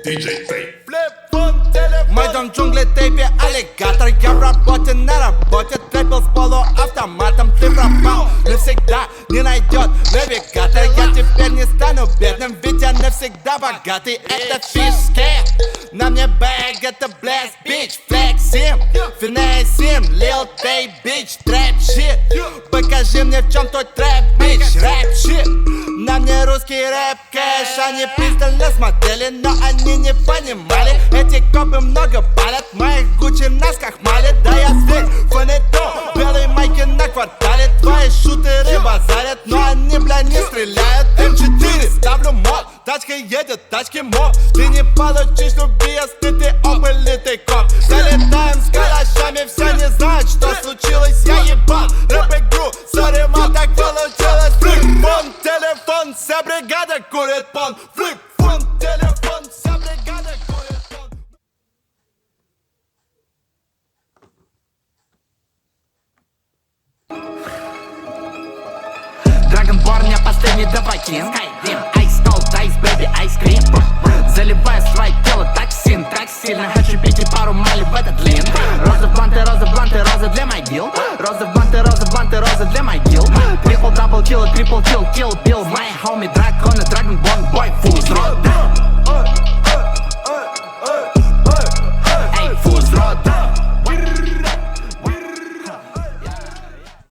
DJ Tape. Мы идем в джунгли, тейпе, аллигатор. Я в работе, на работе, трэпил с полуавтоматом. Ты пропал, навсегда не найдет навигатор. Я теперь не стану бедным, ведь я навсегда богатый. Это фишки, на мне бэг, это блэс, бич, флексим, финесим, лил тей, бич, трэп, щит. Покажи мне, в чем твой трэп, бич, рэп, щит. На мне русский рэп, кэш. Они пристально смотрели, но они не понимали. Эти копы много палят, моих Гуччи нас крахмалят. Да я зверь, фанетон, белые майки на квартале. Твои шутеры базарят, но они, бля, не стреляют. М4, ставлю мод, тачка едет, тачки мод. Ты не получишь любви, если ты опылитый коп. Залетаем с калашами, все не знают, что случилось. Я ебал рэп-игру, сори, мам, так получилось. Флip-фон, телефон, вся бригада курит пон. Флip-фон, телефон, вся бригада курит пон. Драгонбор, не последний, давайте Skyrim, Ice Cold, Ice Baby, Ice Cream. Заливаю свайк